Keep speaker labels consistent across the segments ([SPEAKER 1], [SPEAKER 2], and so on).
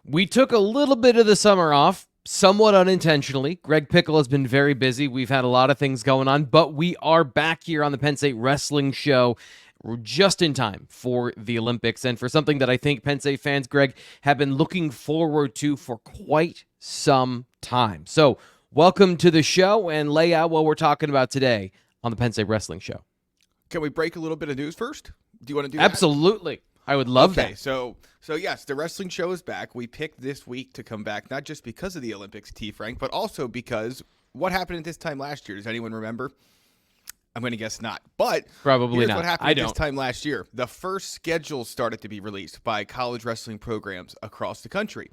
[SPEAKER 1] We took a little bit of the summer off, somewhat unintentionally. Greg Pickel has been very busy. We've had a lot of things going on, but we are back here on the Penn State Wrestling Show just in time for the Olympics and for something that I think Penn State fans, Greg, have been looking forward to for quite some time. So welcome to the show and lay out what we're talking about today on the Penn State Wrestling Show.
[SPEAKER 2] Can we break a little bit of news first? Do you want to do
[SPEAKER 1] that? Absolutely. I would love that.
[SPEAKER 2] Okay, so yes, the wrestling show is back. We picked this week to come back, not just because of the Olympics, T. Frank, but also because what happened at this time last year? Does anyone remember? I'm going to guess not, but
[SPEAKER 1] probably not.
[SPEAKER 2] What happened at this time last year? The first schedule started to be released by college wrestling programs across the country.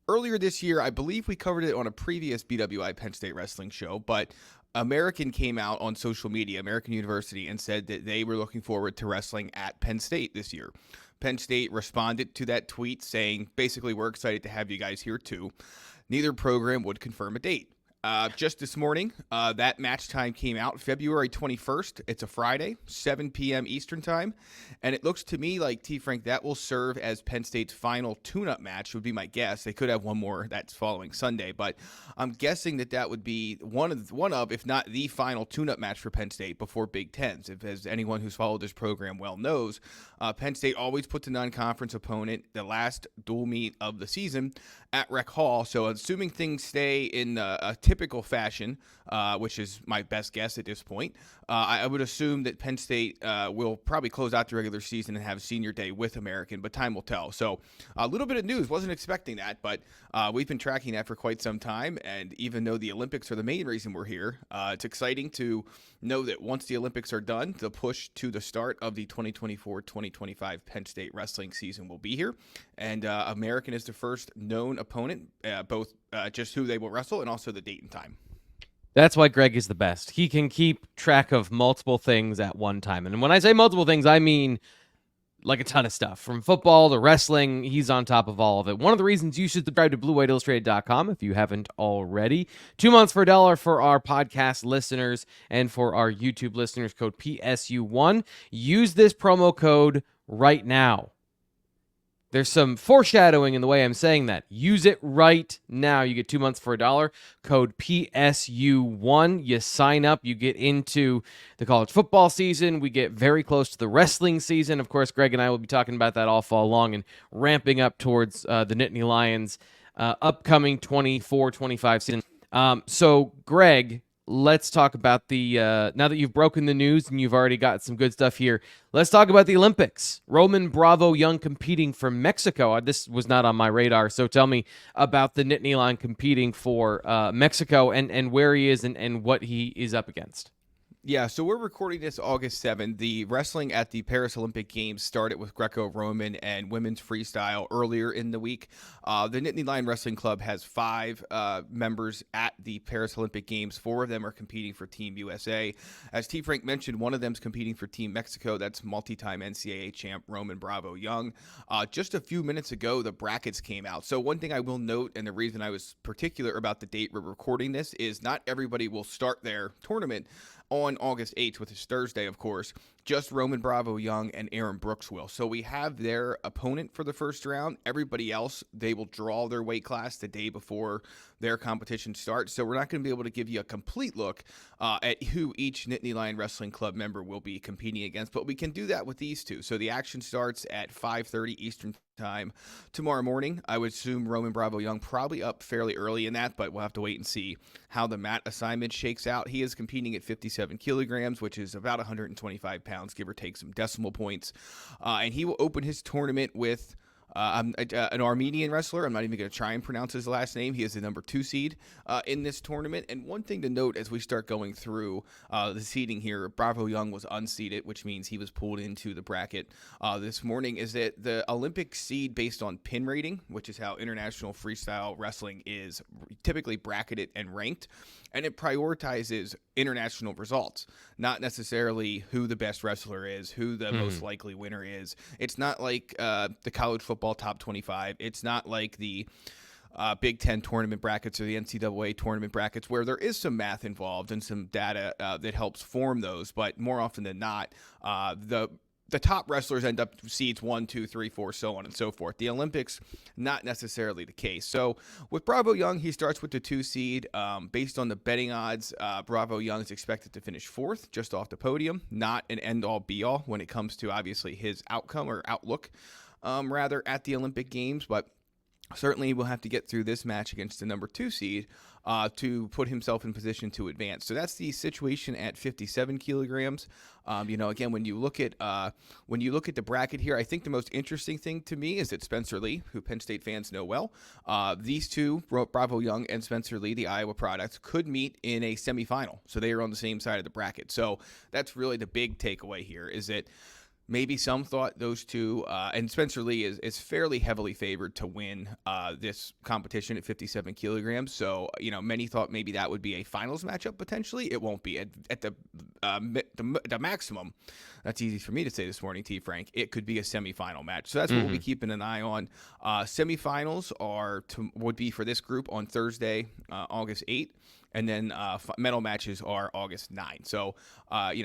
[SPEAKER 2] Earlier this year, I believe we covered it on a previous BWI Penn State Wrestling Show, but American came out on social media, American University, and said that they were looking forward to wrestling at Penn State this year. Penn State responded to that tweet saying, basically, we're excited to have you guys here too. Neither program would confirm a date. Just this morning, that match time came out February 21st. It's a Friday, 7 p.m. Eastern time. And it looks to me like, T. Frank, that will serve as Penn State's final tune-up match, would be my guess. They could have one more that's following Sunday, but I'm guessing that would be one of, if not the final tune-up match for Penn State before Big Tens. As anyone who's followed this program well knows, Penn State always puts a non-conference opponent, the last dual meet of the season, at Rec Hall. So assuming things stay in a typical fashion, which is my best guess at this point, I would assume that Penn State will probably close out the regular season and have senior day with American, but time will tell. So a little bit of news. Wasn't expecting that, but we've been tracking that for quite some time, and even though the Olympics are the main reason we're here, it's exciting to know that once the Olympics are done, the push to the start of the 2024-2025 Penn State wrestling season will be here, and American is the first known opponent, both just who they will wrestle and also the date and time.
[SPEAKER 1] That's why Greg is the best. He can keep track of multiple things at one time. And when I say multiple things, I mean like a ton of stuff. From football to wrestling, he's on top of all of it. One of the reasons you should subscribe to BlueWhiteIllustrated.com if you haven't already. 2 months for $1 for our podcast listeners and for our YouTube listeners, code PSU1. Use this promo code right now. There's some foreshadowing in the way I'm saying that. Use it right now. You get 2 months for $1. Code PSU1. You sign up. You get into the college football season. We get very close to the wrestling season. Of course, Greg and I will be talking about that all fall long and ramping up towards the Nittany Lions upcoming 24-25 season. So, Greg, let's talk about the, now that you've broken the news and you've already got some good stuff here, let's talk about the Olympics. Roman Bravo Young competing for Mexico. This was not on my radar, so tell me about the Nittany Lion competing for Mexico and where he is and what he is up against.
[SPEAKER 2] Yeah, so we're recording this August 7th. The wrestling at the Paris Olympic Games started with Greco-Roman and women's freestyle earlier in the week. The Nittany Lion Wrestling Club has 5 members at the Paris Olympic Games. 4 of them are competing for Team USA. As T. Frank mentioned, one of them is competing for Team Mexico. That's multi-time NCAA champ Roman Bravo Young. Just a few minutes ago, the brackets came out. So one thing I will note, and the reason I was particular about the date we're recording this, is not everybody will start their tournament on August 8th, which is Thursday, of course. Just Roman Bravo Young and Aaron Brooks will. So we have their opponent for the first round. Everybody else, they will draw their weight class the day before their competition starts. So we're not going to be able to give you a complete look at who each Nittany Lion Wrestling Club member will be competing against, but we can do that with these two. So the action starts at 5:30 Eastern time tomorrow morning. I would assume Roman Bravo Young probably up fairly early in that, but we'll have to wait and see how the mat assignment shakes out. He is competing at 57 kilograms, which is about 125 pounds, give or take some decimal points. And he will open his tournament with an Armenian wrestler. I'm not even going to try and pronounce his last name. He is the number 2 seed in this tournament. And one thing to note as we start going through the seeding here, Bravo Young was unseeded, which means he was pulled into the bracket this morning, is that the Olympic seed based on pin rating, which is how international freestyle wrestling is typically bracketed and ranked, and it prioritizes international results, not necessarily who the best wrestler is, who the most likely winner is. It's not like the college football top 25. It's not like the Big Ten tournament brackets or the NCAA tournament brackets, where there is some math involved and some data that helps form those. But more often than not, the the top wrestlers end up seeds 1, 2, 3, 4, so on and so forth. The Olympics, not necessarily the case. So with Bravo Young, he starts with the 2 seed. Based on the betting odds, Bravo Young is expected to finish 4th, just off the podium. Not an end-all, be-all when it comes to, obviously, his outcome or outlook, rather, at the Olympic Games. But certainly we'll have to get through this match against the number 2 seed to put himself in position to advance. So that's the situation at 57 kilograms. Again, when you look at the bracket here, I think the most interesting thing to me is that Spencer Lee, who Penn State fans know well, these two, Bravo Young and Spencer Lee, the Iowa product, could meet in a semifinal. So they are on the same side of the bracket. So that's really the big takeaway here, is that maybe some thought those two, and Spencer Lee is fairly heavily favored to win this competition at 57 kilograms. So, many thought maybe that would be a finals matchup potentially. It won't be. At the maximum, that's easy for me to say this morning, T. Frank, it could be a semifinal match. So that's what we'll be keeping an eye on. Semifinals would be for this group on Thursday, August 8th. And then medal matches are August 9. So,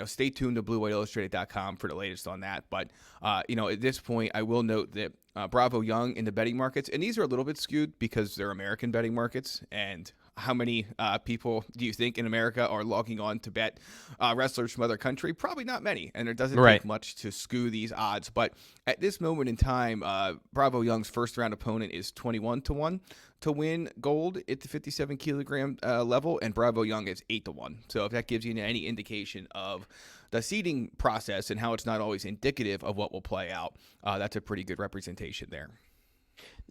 [SPEAKER 2] stay tuned to BlueWhiteIllustrated.com for the latest on that. But, at this point, I will note that Bravo Young in the betting markets, and these are a little bit skewed because they're American betting markets. And how many people do you think in America are logging on to bet wrestlers from other country? Probably not many. And it doesn't take much to skew these odds. But at this moment in time, Bravo Young's first round opponent is 21-1 to win gold at the 57 kilogram level, and Bravo Young is 8-1. So if that gives you any indication of the seeding process and how it's not always indicative of what will play out, that's a pretty good representation there.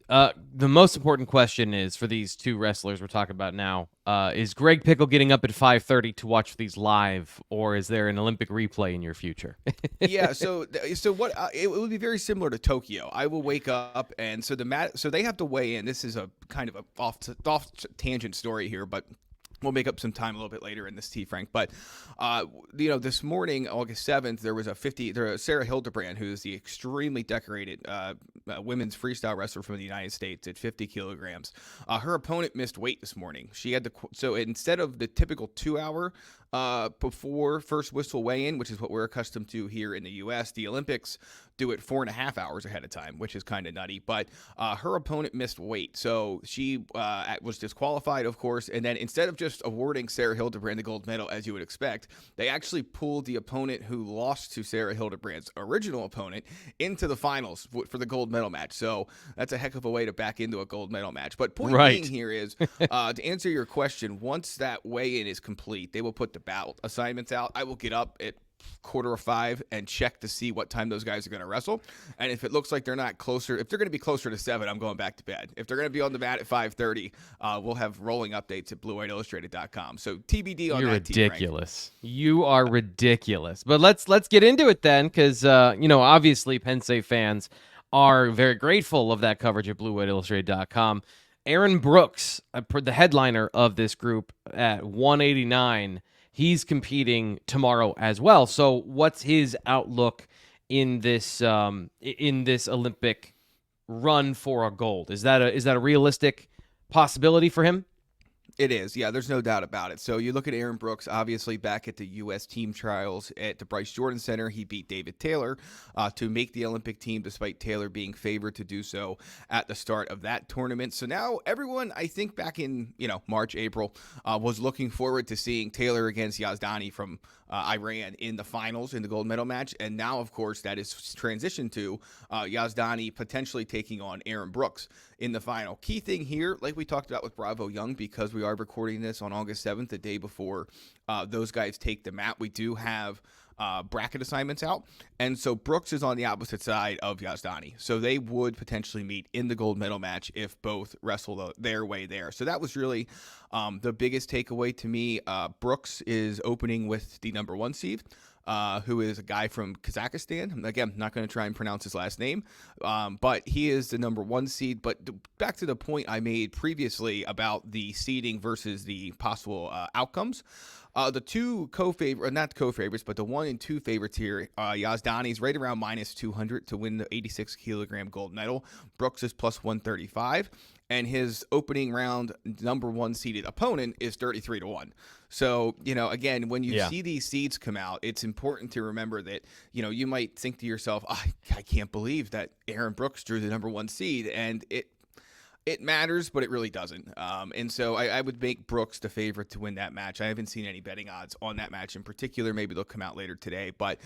[SPEAKER 1] The most important question is for these two wrestlers we're talking about now, is Greg Pickel getting up at 5:30 to watch these live, or is there an Olympic replay in your future?
[SPEAKER 2] Yeah, so what it would be very similar to Tokyo. I will wake up, and so they have to weigh in. This is a kind of a off tangent story here, but we'll make up some time a little bit later in this, T. Frank. But, this morning, August 7th, there was Sarah Hildebrand, who is the extremely decorated women's freestyle wrestler from the United States at 50 kilograms. Her opponent missed weight this morning. She had so instead of the typical 2-hour before first whistle weigh-in, which is what we're accustomed to here in the U.S., the Olympics do it 4.5 hours ahead of time, which is kind of nutty. But her opponent missed weight, so she was disqualified, of course. And then instead of just awarding Sarah Hildebrand the gold medal, as you would expect, they actually pulled the opponent who lost to Sarah Hildebrand's original opponent into the finals for the gold medal match. So that's a heck of a way to back into a gold medal match. But point being here is, to answer your question, once that weigh-in is complete, they will put the bout assignments out. I will get up at 4:45 and check to see what time those guys are going to wrestle. And if it looks like they're not closer, if they're going to be closer to 7, I'm going back to bed. If they're going to be on the mat at 5:30, we'll have rolling updates at BlueWhiteIllustrated.com. So TBD on
[SPEAKER 1] You're
[SPEAKER 2] that.
[SPEAKER 1] Ridiculous. You are ridiculous. But let's get into it then, because obviously Penn State fans are very grateful of that coverage at BlueWhiteIllustrated.com. Aaron Brooks, the headliner of this group at 189. He's competing tomorrow as well. So what's his outlook in this Olympic run for a gold? Is that a realistic possibility for him?
[SPEAKER 2] It is, yeah, there's no doubt about it. So you look at Aaron Brooks, obviously back at the U.S. team trials at the Bryce Jordan Center, he beat David Taylor to make the Olympic team, despite Taylor being favored to do so at the start of that tournament. So now everyone, I think back in March, April, was looking forward to seeing Taylor against Yazdani from Iran in the finals in the gold medal match. And now, of course, that is transitioned to Yazdani potentially taking on Aaron Brooks in the final. Key thing here, like we talked about with Bravo Young, because we are recording this on August 7th, the day before those guys take the mat, we do have bracket assignments out. And so Brooks is on the opposite side of Yazdani. So they would potentially meet in the gold medal match if both wrestle their way there. So that was really the biggest takeaway to me. Brooks is opening with the number 1 seed, who is a guy from Kazakhstan. Again, I'm not going to try and pronounce his last name, but he is the number 1 seed. But back to the point I made previously about the seeding versus the possible outcomes. The two not co-favorites, but the 1 and 2 favorites here, Yazdani's right around -200 to win the 86 kilogram gold medal. Brooks is plus 135. and his opening round number 1 seeded opponent is 33-1. So, again, when you see these seeds come out, it's important to remember that, you might think to yourself, I can't believe that Aaron Brooks drew the number 1 seed, and it matters, but it really doesn't. And so I would make Brooks the favorite to win that match. I haven't seen any betting odds on that match in particular. Maybe they'll come out later today, but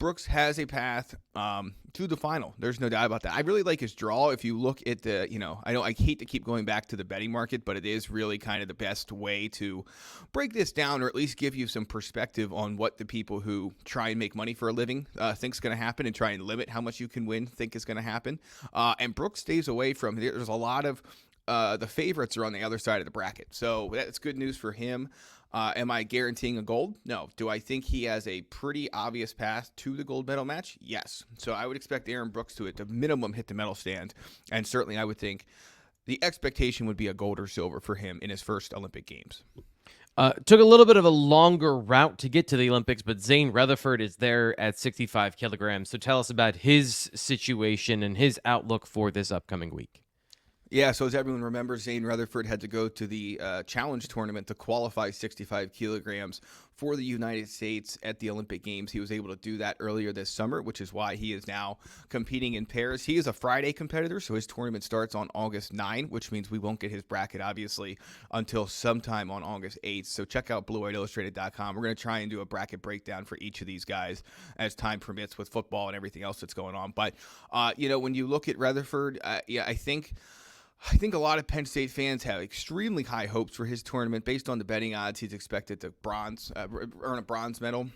[SPEAKER 2] Brooks has a path to the final. There's no doubt about that. I really like his draw. If you look at the, I hate to keep going back to the betting market, but it is really kind of the best way to break this down, or at least give you some perspective on what the people who try and make money for a living think is going to happen, and try and limit how much you can win think is going to happen. And Brooks stays away from, there's a lot of the favorites are on the other side of the bracket. So that's good news for him. Am I guaranteeing a gold? No. Do I think he has a pretty obvious path to the gold medal match? Yes. So I would expect Aaron Brooks to, at the minimum, hit the medal stand. And certainly I would think the expectation would be a gold or silver for him in his first Olympic Games.
[SPEAKER 1] Took a little bit of a longer route to get to the Olympics, but Zain Retherford is there at 65 kilograms. So tell us about his situation and his outlook for this upcoming week.
[SPEAKER 2] Yeah, so as everyone remembers, Zain Retherford had to go to the challenge tournament to qualify 65 kilograms for the United States at the Olympic Games. He was able to do that earlier this summer, which is why he is now competing in Paris. He is a Friday competitor, so his tournament starts on August 9, which means we won't get his bracket, obviously, until sometime on August 8th. So check out BlueWhiteIllustrated.com. We're going to try and do a bracket breakdown for each of these guys as time permits with football and everything else that's going on. But, when you look at Retherford, I think a lot of Penn State fans have extremely high hopes for his tournament. Based on the betting odds, he's expected to earn a bronze medal.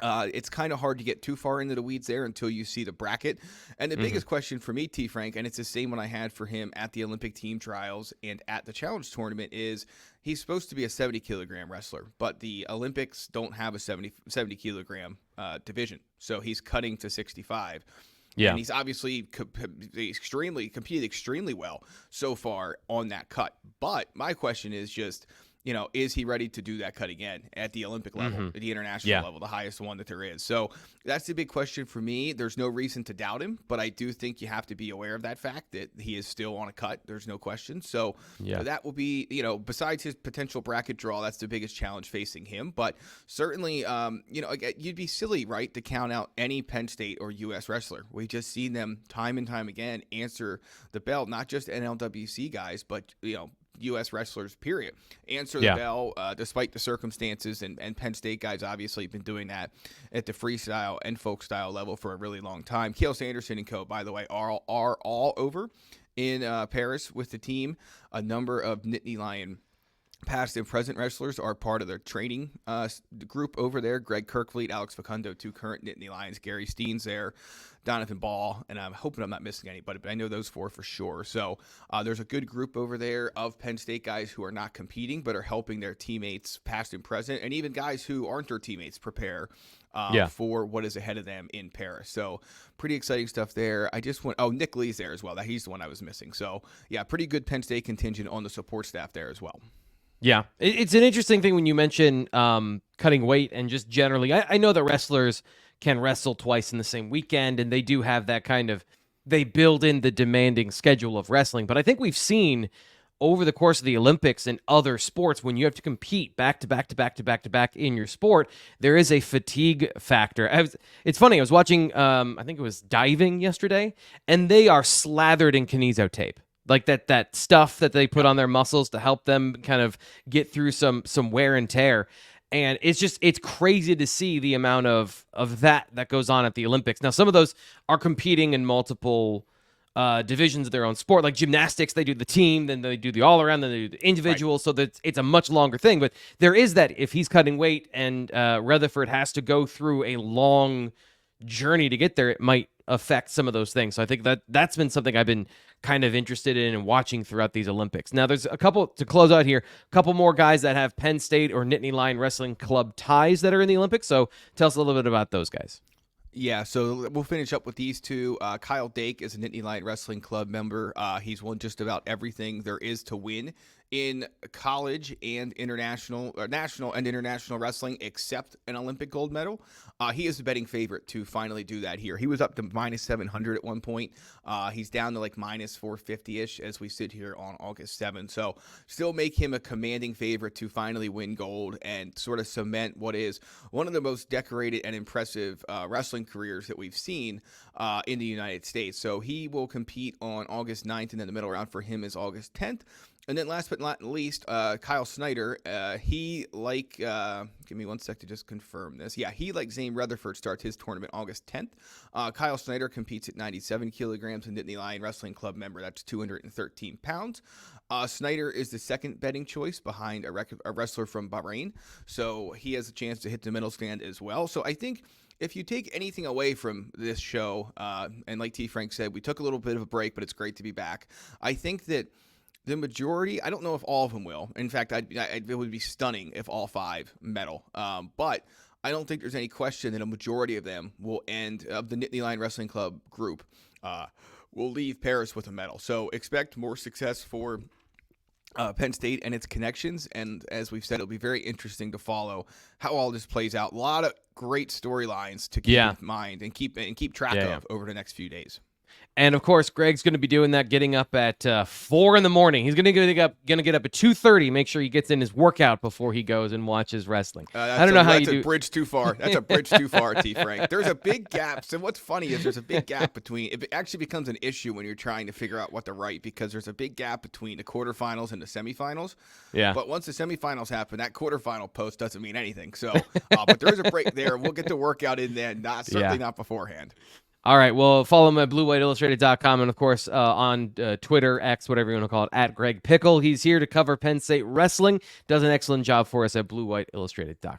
[SPEAKER 2] It's kind of hard to get too far into the weeds there until you see the bracket. And the biggest question for me, T. Frank, and it's the same one I had for him at the Olympic team trials and at the challenge tournament, is he's supposed to be a 70-kilogram wrestler, but the Olympics don't have a 70-kilogram division. So he's cutting to 65. Yeah. And he's obviously competed extremely well so far on that cut. But my question is just, is he ready to do that cut again at the Olympic level, at the international level, the highest one that there is? So that's the big question for me. There's no reason to doubt him, but I do think you have to be aware of that fact that he is still on a cut. There's no question. So that will be, besides his potential bracket draw, that's the biggest challenge facing him. But certainly, you'd be silly, right, to count out any Penn State or U.S. wrestler. We've just seen them time and time again answer the bell, not just NLWC guys, but, U.S. wrestlers, period. Answer the bell despite the circumstances, and Penn State guys obviously have been doing that at the freestyle and folk style level for a really long time. Cael Sanderson and co, by the way, are all over in Paris with the team. A number of Nittany Lion past and present wrestlers are part of their training group over there. Greg Kirkfleet, Alex Facundo, 2 current Nittany Lions. Gary Steen's there, Donovan Ball, and I'm hoping I'm not missing anybody, but I know those 4 for sure. So there's a good group over there of Penn State guys who are not competing but are helping their teammates past and present, and even guys who aren't their teammates prepare for what is ahead of them in Paris. So pretty exciting stuff there. Nick Lee's there as well. He's the one I was missing. So yeah, pretty good Penn State contingent on the support staff there as well.
[SPEAKER 1] Yeah, it's an interesting thing when you mention cutting weight and just generally. I know that wrestlers can wrestle twice in the same weekend, and they do have that they build in the demanding schedule of wrestling. But I think we've seen over the course of the Olympics and other sports, when you have to compete back to back to back to back to back in your sport, there is a fatigue factor. It's funny, I was watching, I think it was diving yesterday, and they are slathered in kineso tape. Like that stuff that they put on their muscles to help them kind of get through some wear and tear. And it's crazy to see the amount of that goes on at the Olympics. Now, some of those are competing in multiple divisions of their own sport. Like gymnastics, they do the team, then they do the all-around, then they do the individual, right. So that it's a much longer thing. But there is that if he's cutting weight and Retherford has to go through a long journey to get there, it might affect some of those things. So I think that's been something I've been kind of interested in and watching throughout these Olympics. Now, there's a couple, to close out here, a couple more guys that have Penn State or Nittany Lion Wrestling Club ties that are in the Olympics. So tell us a little bit about those guys.
[SPEAKER 2] Yeah, so we'll finish up with these two. Kyle Dake is a Nittany Lion Wrestling Club member. He's won just about everything there is to win in college and national and international wrestling, except an Olympic gold medal. He is the betting favorite to finally do that here. He was up to minus 700 at one point. He's down to like minus 450-ish as we sit here on August 7th. So still make him a commanding favorite to finally win gold and sort of cement what is one of the most decorated and impressive wrestling careers that we've seen in the United States. So he will compete on August 9th, and then the middle round for him is August 10th. And then last but not least, Kyle Snyder, he give me one sec to just confirm this. Yeah, he, like Zain Retherford, starts his tournament August 10th. Kyle Snyder competes at 97 kilograms, a Nittany Lion Wrestling Club member. That's 213 pounds. Snyder is the second betting choice behind a wrestler from Bahrain. So he has a chance to hit the middle stand as well. So I think if you take anything away from this show, and like T. Frank said, we took a little bit of a break, but it's great to be back. I think that the majority, I don't know if all of them will. In fact, it would be stunning if all 5 medal. But I don't think there's any question that a majority of them will end of the Nittany Lion Wrestling Club group will leave Paris with a medal. So expect more success for Penn State and its connections. And as we've said, it'll be very interesting to follow how all this plays out. A lot of great storylines to keep in mind and keep track of over the next few days.
[SPEAKER 1] And of course, Greg's going to be doing that, getting up at 4 in the morning. He's going to get up at 2:30. Make sure he gets in his workout before he goes and watches wrestling. I don't know how you do.
[SPEAKER 2] That's a bridge too far. That's a bridge too far, T. Frank. There's a big gap. So what's funny is there's a big gap between. It actually becomes an issue when you're trying to figure out what to write because there's a big gap between the quarterfinals and the semifinals.
[SPEAKER 1] Yeah.
[SPEAKER 2] But once the semifinals happen, that quarterfinal post doesn't mean anything. So, but there is a break there. We'll get the workout in there. Certainly not beforehand.
[SPEAKER 1] All right, well, follow him at BlueWhiteIllustrated.com and, of course, on Twitter, X, whatever you want to call it, at Greg Pickel. He's here to cover Penn State wrestling. Does an excellent job for us at BlueWhiteIllustrated.com.